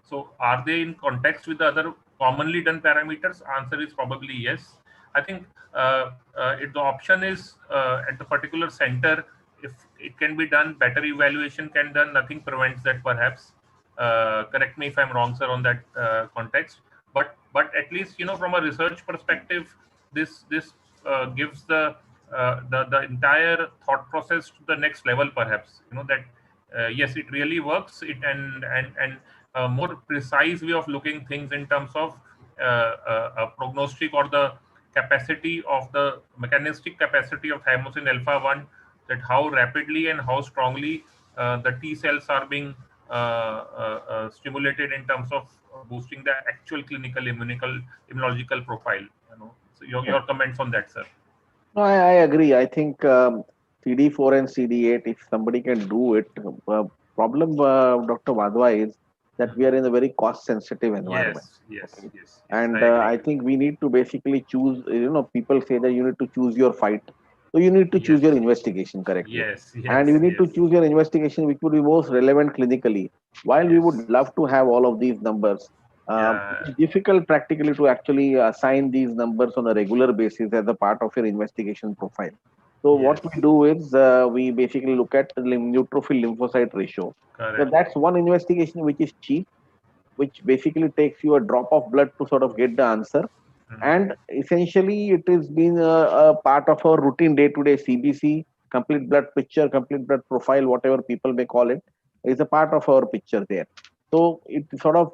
So, are they in context with the other commonly done parameters? Answer is probably yes. I think if the option is at the particular center, if it can be done, better evaluation can done. Nothing prevents that. Perhaps correct me if I'm wrong, sir, on that context. But at least from a research perspective, this gives the entire thought process to the next level. Perhaps that yes, it really works. It and a more precise way of looking things in terms of a prognostic or the capacity of the mechanistic capacity of thymosin alpha 1, that how rapidly and how strongly the T cells are being stimulated in terms of boosting the actual clinical immunological profile. So your comments on that, sir? No, I agree. I think CD4 and CD8, if somebody can do it, problem, Dr. Wadhwa, is that we are in a very cost-sensitive environment. Yes. And I think we need to basically choose, people say that you need to choose your fight. So you need to choose your investigation correctly. Yes. And you need to choose your investigation which would be most relevant clinically. While we would love to have all of these numbers, it's difficult practically to actually assign these numbers on a regular basis as a part of your investigation profile. So what we do is we basically look at the neutrophil lymphocyte ratio. So that's one investigation which is cheap, which basically takes you a drop of blood to sort of get the answer. And essentially, it has been a part of our routine day-to-day CBC, complete blood picture, complete blood profile, whatever people may call it, is a part of our picture there. So it sort of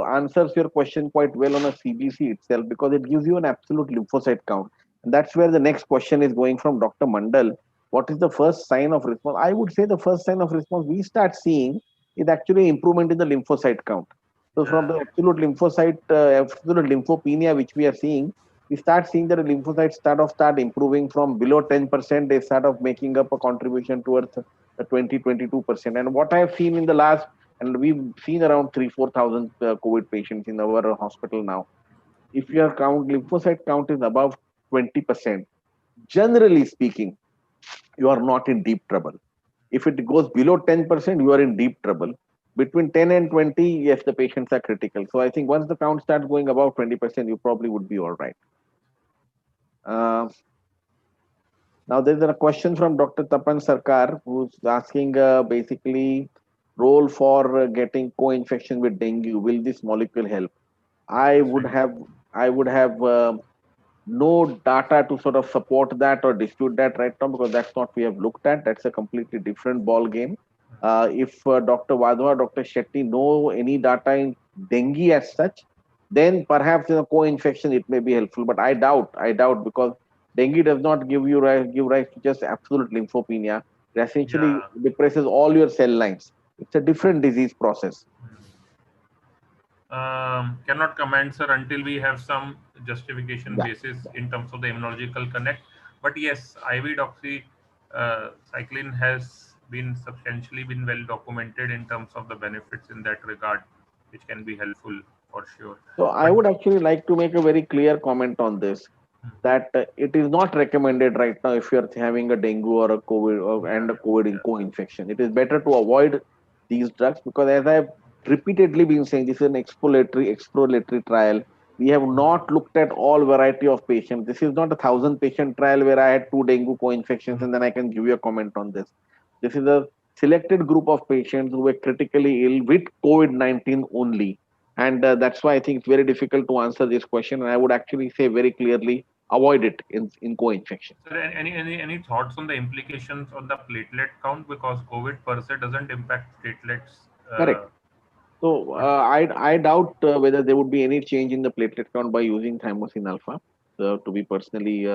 answers your question quite well on a CBC itself, because it gives you an absolute lymphocyte count. And that's where the next question is going from Dr. Mandal. What is the first sign of response? I would say the first sign of response we start seeing is actually improvement in the lymphocyte count. So from the absolute lymphocyte, absolute lymphopenia, which we are seeing, we start seeing that the lymphocytes start improving from below 10%. They start off making up a contribution towards 20-22%. And what I have seen in the last, and we've seen around 3,000-4,000 COVID patients in our hospital now. If your lymphocyte count is above 20%, generally speaking, you are not in deep trouble. If it goes below 10%, you are in deep trouble. Between 10 and 20, yes, the patients are critical. So I think once the count starts going above 20%, you probably would be all right. Now there's a question from Dr. Tapan Sarkar, who's asking basically role for getting co-infection with dengue. Will this molecule help? I would have no data to sort of support that or dispute that right now, because that's not we have looked at. That's a completely different ball game. If Dr. Wadhwa, Dr. Shetty know any data in dengue as such, then perhaps in a co-infection it may be helpful. But I doubt, because dengue does not give rise to just absolute lymphopenia. It essentially depresses all your cell lines. It's a different disease process. Cannot comment, sir, until we have some justification basis in terms of the immunological connect. But yes, IV doxycycline has been substantially well documented in terms of the benefits in that regard, which can be helpful for sure. So I would actually like to make a very clear comment on this, that it is not recommended right now if you're having a dengue or a COVID and a COVID co-infection. It is better to avoid these drugs, because as I've repeatedly been saying, this is an exploratory trial. We have not looked at all variety of patients. This is not a 1,000-patient trial where I had 2 dengue co-infections and then I can give you a comment on this. This is a selected group of patients who were critically ill with COVID-19 only. And that's why I think it's very difficult to answer this question. And I would actually say very clearly, avoid it in co-infection. Sir, any thoughts on the implications on the platelet count? Because COVID per se doesn't impact platelets. Correct. So I doubt whether there would be any change in the platelet count by using thymosin alpha, to be personally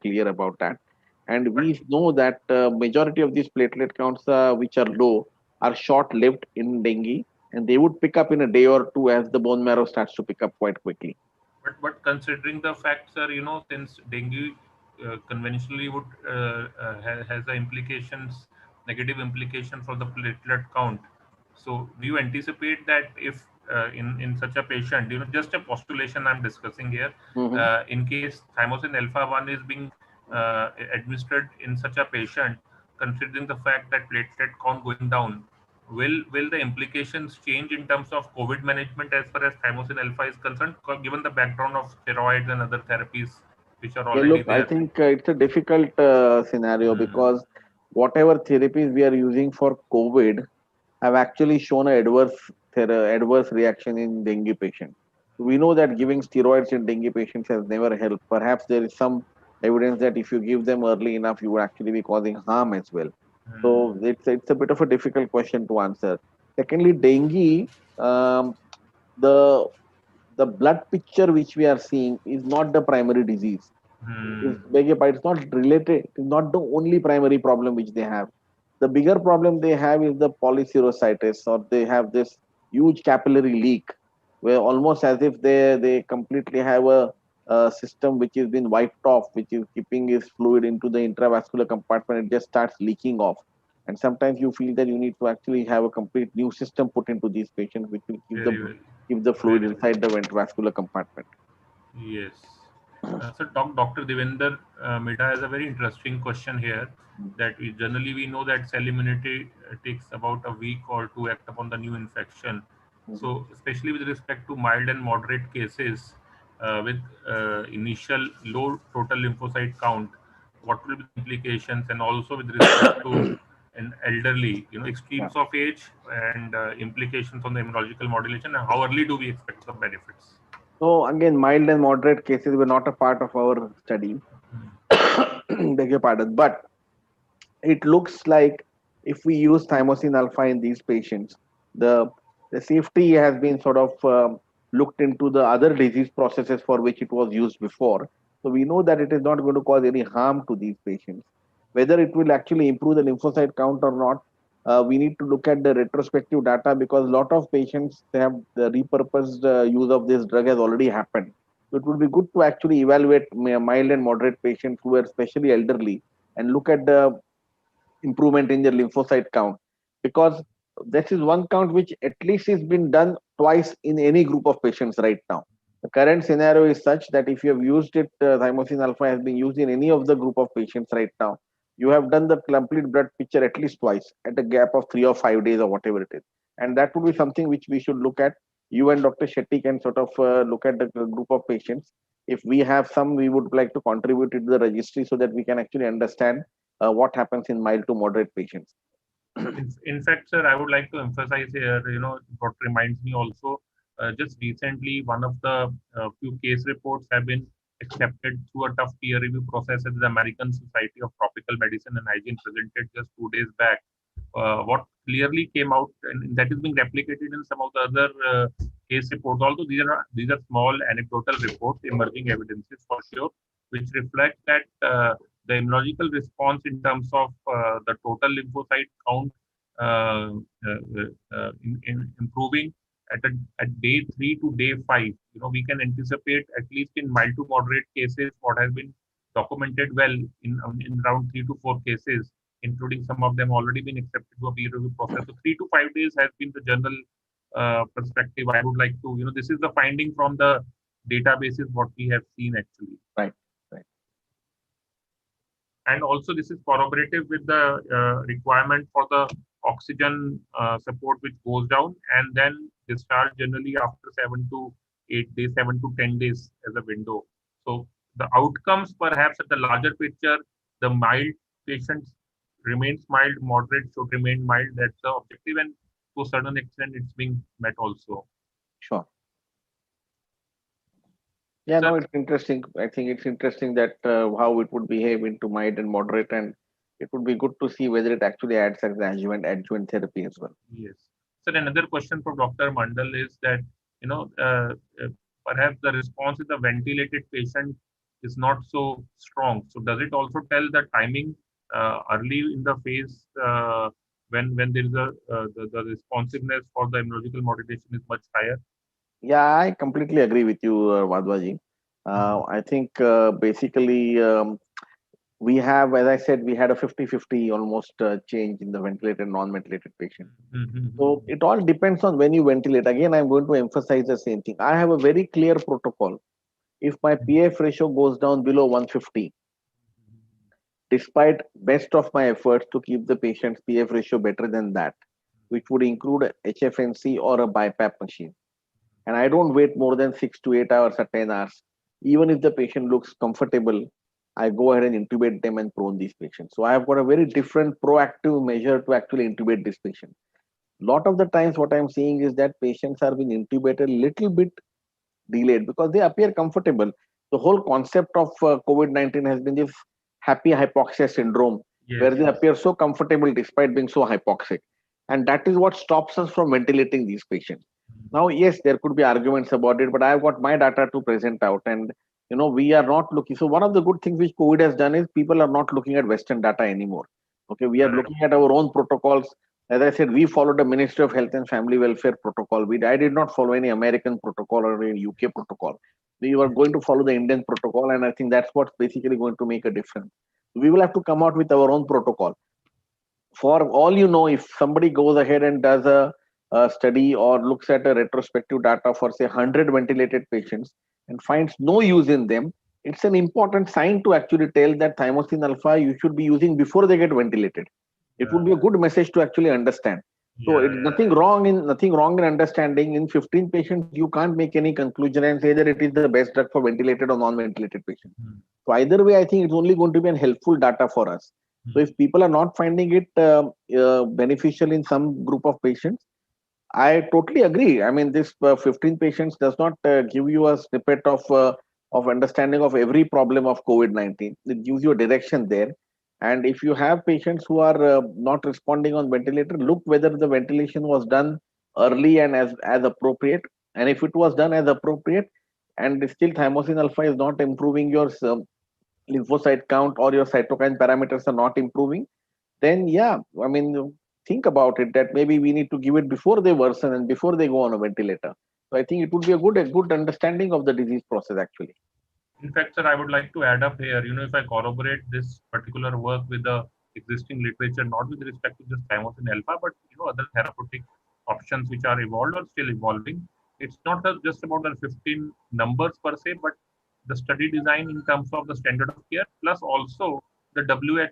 clear about that. And we know that majority of these platelet counts which are low are short-lived in dengue, and they would pick up in a day or two as the bone marrow starts to pick up quite quickly. But considering the fact, sir, since dengue conventionally would has the implications, negative implication for the platelet count. So do you anticipate that if in such a patient, just a postulation I'm discussing here, in case thymosin alpha 1 is being administered in such a patient, considering the fact that platelet count going down, will the implications change in terms of COVID management as far as thymosin alpha is concerned, given the background of steroids and other therapies which are Yeah, already look, I there? think it's a difficult scenario Hmm. because whatever therapies we are using for COVID have actually shown an adverse reaction in dengue patients. We know that giving steroids in dengue patients has never helped. Perhaps there is some evidence that if you give them early enough, you would actually be causing harm as well. Hmm. So it's a bit of a difficult question to answer. Secondly, dengue, um, the the blood picture which we are seeing is not the primary disease. Hmm. Beg your pardon, it's not related. It's not the only primary problem which they have. The bigger problem they have is the polyserositis, or they have this huge capillary leak, where almost as if they completely have a system which has been wiped off, which is keeping its fluid into the intravascular compartment. It just starts leaking off, and sometimes you feel that you need to actually have a complete new system put into these patients, which will Very well. keep the fluid Very well. inside the intravascular compartment. Yes. So Dr. Devender Mida has a very interesting question here, that we know that cell immunity takes about a week or two act upon the new infection. So especially with respect to mild and moderate cases with initial low total lymphocyte count, what will be the implications, and also with respect to an elderly, Yeah. extremes of age and implications on the immunological modulation, and how early do we expect the benefits? So again, mild and moderate cases were not a part of our study. Beg your pardon. But it looks like if we use thymosin alpha in these patients, the the safety has been sort of looked into the other disease processes for which it was used before. So we know that it is not going to cause any harm to these patients. Whether it will actually improve the lymphocyte count or not, we need to look at the retrospective data, because a lot of patients, they have the repurposed use of this drug has already happened. So it would be good to actually evaluate mild and moderate patients who are especially elderly and look at the improvement in their lymphocyte count, because this is one count which at least has been done twice in any group of patients right now. The current scenario is such that if you have used it, thymosin alpha has been used in any of the group of patients right now, you have done the complete blood picture at least twice at a gap of 3 or 5 days or whatever it is. And that would be something which we should look at. You and Dr. Shetty can sort of look at the group of patients. If we have some, we would like to contribute it to the registry so that we can actually understand what happens in mild to moderate patients. In fact, sir, I would like to emphasize here, what reminds me also, just recently, one of the few case reports have been accepted through a tough peer review process at the American Society of Tropical Medicine and Hygiene, presented just 2 days back. What clearly came out, and that is being replicated in some of the other case reports. Although these are small anecdotal reports, emerging evidences for sure, which reflect that the immunological response in terms of the total lymphocyte count uh, in improving at day 3 to day 5. We can anticipate, at least in mild to moderate cases, what has been documented well in around 3 to 4 cases, including some of them already been accepted to a peer review process. So 3 to 5 days has been the general perspective. I would like to, this is the finding from the databases what we have seen actually. Right. Right. And also this is corroborative with the requirement for the oxygen support, which goes down and then discharge generally after 7 to 8 days, 7 to 10 days as a window. So the outcomes, perhaps at the larger picture, the mild patients remains mild, moderate should remain mild. That's the objective, and to a certain extent it's being met also. Sure. Yeah, Sir, no, it's interesting. I think it's interesting that how it would behave into mild and moderate, and it would be good to see whether it actually adds as adjuvant therapy as well. yes. So another question from Dr. Mandal is that, perhaps the response in the ventilated patient is not so strong. So does it also tell the timing early in the phase when there is the responsiveness for the immunological modulation is much higher? Yeah, I completely agree with you, Vadwaji. I think basically we have, as I said, we had a 50-50 almost change in the ventilated, non-ventilated patient. So it all depends on when you ventilate. Again, I'm going to emphasize the same thing. I have a very clear protocol. If my PF ratio goes down below 150, despite best of my efforts to keep the patient's PF ratio better than that, which would include HFNC or a BiPAP machine, and I don't wait more than 6 to 8 hours or 10 hours, even if the patient looks comfortable, I go ahead and intubate them and prone these patients. So I have got a very different proactive measure to actually intubate this patient. Lot of the times what I'm seeing is that patients are being intubated little bit delayed because they appear comfortable. The whole concept of COVID-19 has been this happy hypoxia syndrome, where Yes. they appear so comfortable despite being so hypoxic. And that is what stops us from ventilating these patients. Now, yes, there could be arguments about it, but I've got my data to present out. And, we are not looking. So one of the good things which COVID has done is people are not looking at Western data anymore. Okay, we are Correct. looking at our own protocols. As I said, we followed the Ministry of Health and Family Welfare protocol. I did not follow any American protocol or any UK protocol. We were going to follow the Indian protocol, and I think that's what's basically going to make a difference. We will have to come out with our own protocol. For all you know, if somebody goes ahead and does a study or looks at a retrospective data for say 100 ventilated patients and finds no use in them, it's an important sign to actually tell that thymosin alpha you should be using before they get ventilated. It would be a good message to actually understand. So Yeah. it's nothing wrong in understanding. In 15 patients, you can't make any conclusion and say that it is the best drug for ventilated or non-ventilated patients. So either way, I think it's only going to be a helpful data for us. So if people are not finding it beneficial in some group of patients, I totally agree. I mean, this 15 patients does not give you a snippet of understanding of every problem of COVID-19. It gives you a direction there. And if you have patients who are not responding on ventilator, look whether the ventilation was done early and as appropriate. And if it was done as appropriate, and still thymosin alpha is not improving your lymphocyte count or your cytokine parameters are not improving, then yeah, I mean, think about it that maybe we need to give it before they worsen and before they go on a ventilator. So I think it would be a good understanding of the disease process actually. In fact, sir, I would like to add up here, if I corroborate this particular work with the existing literature, not with respect to just thymosin alpha, but other therapeutic options which are evolved or still evolving. It's not just about the 15 numbers per se, but the study design in terms of the standard of care, plus also the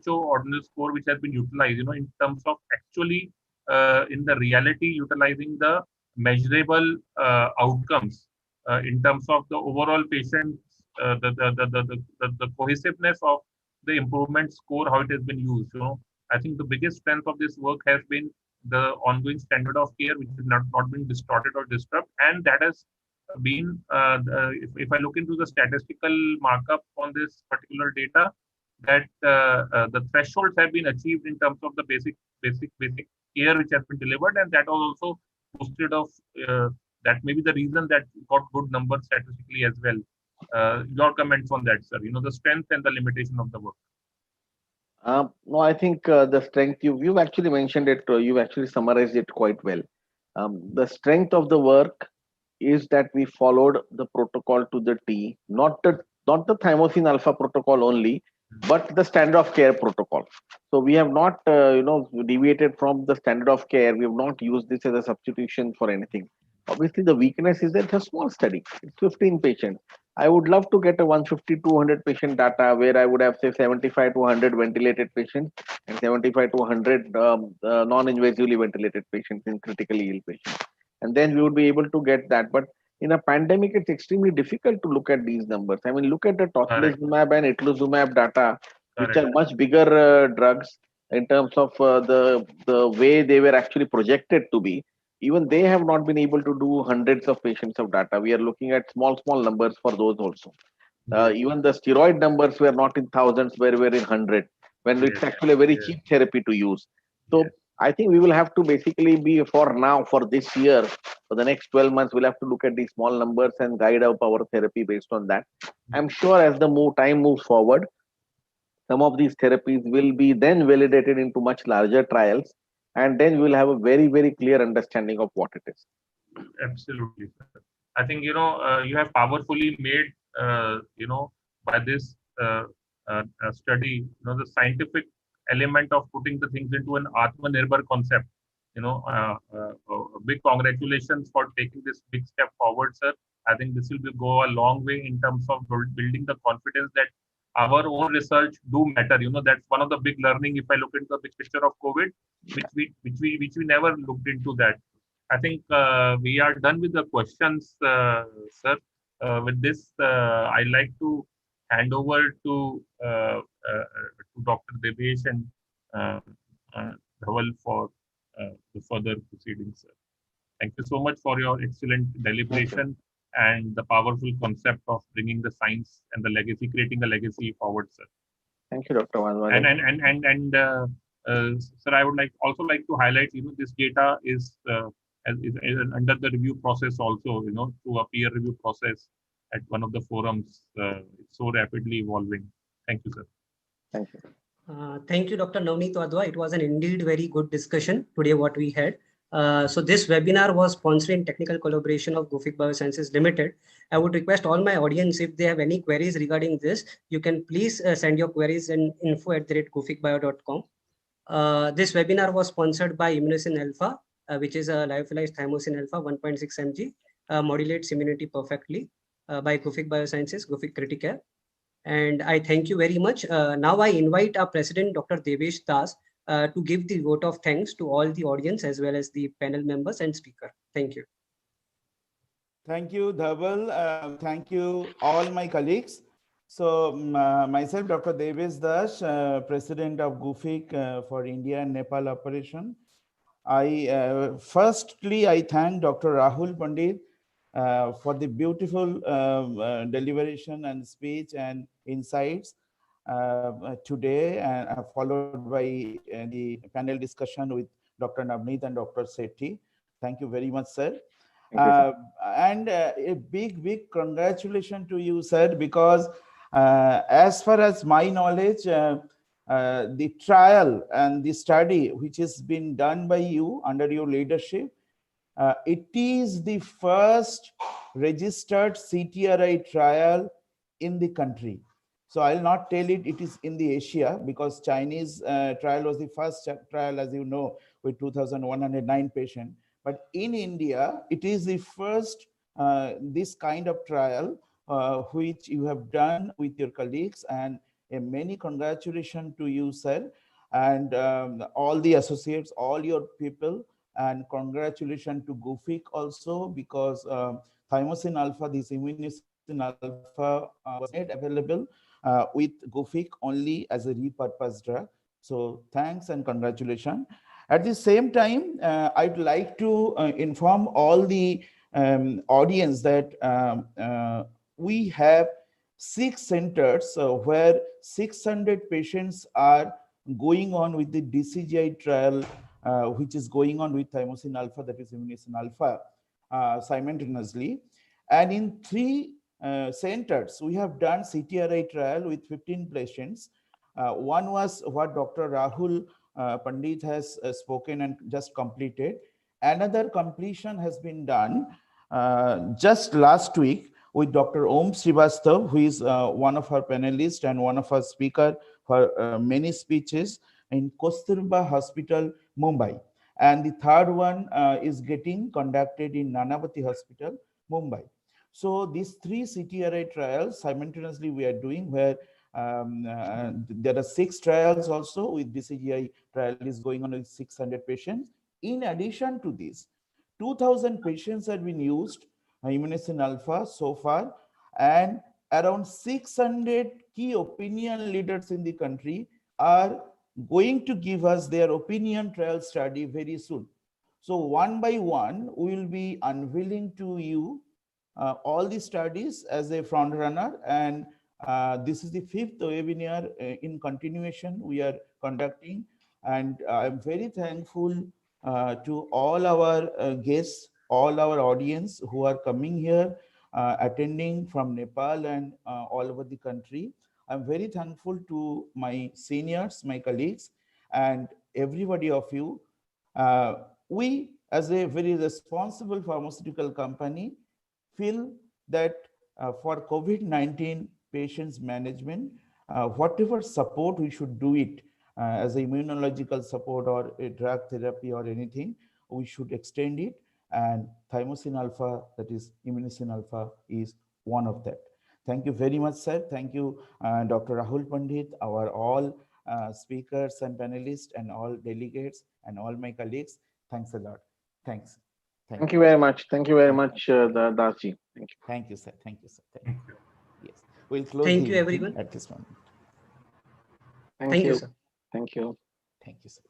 WHO ordinal score which has been utilized, in terms of actually in the reality utilizing the measurable outcomes in terms of the overall patient the cohesiveness of the improvement score, how it has been used. I think the biggest strength of this work has been the ongoing standard of care, which has not been distorted or disturbed, and that has been if I look into the statistical markup on this particular data, that the thresholds have been achieved in terms of the basic care which has been delivered, and that was also boosted of that may be the reason that got good numbers statistically as well. Your comments on that, sir? The strength and the limitation of the work. No, I think the strength you've actually mentioned it. You've actually summarized it quite well. The strength of the work is that we followed the protocol to the T, not the thymosin alpha protocol only, but the standard of care protocol. So we have not deviated from the standard of care. We have not used this as a substitution for anything. Obviously, the weakness is that it's a small study. It's 15 patients. I would love to get a 150 200 patient data where I would have say 75 to 100 ventilated patients and 75 to 100 non-invasively ventilated patients in critically ill patients, and then we would be able to get that. But in a pandemic, it's extremely difficult to look at these numbers. I mean, look at the tocilizumab and itolizumab data, which are much bigger drugs in terms of the way they were actually projected to be. Even they have not been able to do hundreds of patients of data. We are looking at small numbers for those also. Even the steroid numbers were not in thousands, where we're in 100, when it's actually a very cheap therapy to use. So I think we will have to basically be for this year, for the next 12 months, we'll have to look at these small numbers and guide up our therapy based on that. I'm sure as the time moves forward, some of these therapies will be then validated into much larger trials. and then we will have a very, very clear understanding of what it is. Absolutely, sir. I think you have powerfully made by this study, the scientific element of putting the things into an Atmanirbhar concept. Big congratulations for taking this big step forward, sir. I think this will go a long way in terms of building the confidence that our own research do matter. That's one of the big learning. If I look into the big picture of COVID, which we never looked into that. I think we are done with the questions, sir. With this, I'd like to hand over to Dr. Devesh and Dhaval for the further proceedings, sir. Thank you so much for your excellent deliberation and the powerful concept of bringing the science and the legacy, creating a legacy forward, sir. Thank you, Dr. Wadhwani. Sir, I would also like to highlight, this data is under the review process also, through a peer review process at one of the forums. It's so rapidly evolving. Thank you, sir. Thank you. Thank you, Dr. Navneet Wadhwa. It was an indeed very good discussion today what we had. So this webinar was sponsored in technical collaboration of Gufic Biosciences Limited. I would request all my audience, if they have any queries regarding this, you can please send your queries in info@guficbio.com. This webinar was sponsored by Immunosin Alpha, which is a lyophilized thymosin alpha 1.6 mg, modulates immunity perfectly, by Gufic Biosciences, Gufic Criticare. And I thank you very much. Now I invite our president, Dr. Devesh Das, to give the vote of thanks to all the audience as well as the panel members and speaker. Thank you. Thank you, Dhaval. Thank you, all my colleagues. So myself, Dr. Devesh Das, President of Gufic for India and Nepal operation. Firstly, I thank Dr. Rahul Pandit for the beautiful deliberation and speech and insights today, and followed by the panel discussion with Dr. Navneet and Dr. Sethi. Thank you very much, sir. And a big congratulations to you, sir, because as far as my knowledge, the trial and the study which has been done by you under your leadership, it is the first registered CTRI trial in the country. So I'll not tell it is in the Asia, because Chinese trial was the first trial, as you know, with 2,109 patients. But in India, it is the first this kind of trial which you have done with your colleagues, and many congratulations to you, sir, and all the associates, all your people, and congratulations to Gufic also, because thymosin alpha, this immunosin alpha was made available with Gufic only as a repurposed drug. So thanks and congratulations. At the same time, I'd like to inform all the audience that we have 6 centers where 600 patients are going on with the DCGI trial, which is going on with thymosin alpha, that is immunosin alpha, simultaneously. And in 3 centers, we have done CTRI trial with 15 patients. One was what Dr. Rahul Pandit has spoken and just completed. Another completion has been done just last week with Dr. Om Srivastav, who is one of our panelists and one of our speakers for many speeches in Kasturba Hospital, Mumbai. And the third one is getting conducted in Nanavati Hospital, Mumbai. So these 3 CTRI trials simultaneously we are doing, where there are 6 trials also with DCGI trial is going on with 600 patients. In addition to this, 2,000 patients have been used immunosin alpha so far, and around 600 key opinion leaders in the country are going to give us their opinion trial study very soon. So one by one, we will be unveiling to you all the studies as a front runner, and this is the 5th webinar in continuation we are conducting, and I'm very thankful to all our guests, all our audience who are coming here, attending from Nepal and all over the country. I'm very thankful to my seniors, my colleagues, and everybody of you. We, as a very responsible pharmaceutical company, feel that for COVID-19 patients management, whatever support we should do it as a immunological support or a drug therapy or anything, we should extend it. And thymosin alpha, that is immunosin alpha, is one of that. Thank you very much, sir. Thank you, Dr. Rahul Pandit, our all speakers and panelists and all delegates and all my colleagues. Thanks a lot. Thanks. Thank you very much. Thank you very much, Dasji. Thank you. Thank you, sir. Thank you, sir. Thank you. Yes, we'll close Thank the you, meeting everyone. at this moment. Thank you. sir. Thank you. Thank you, sir.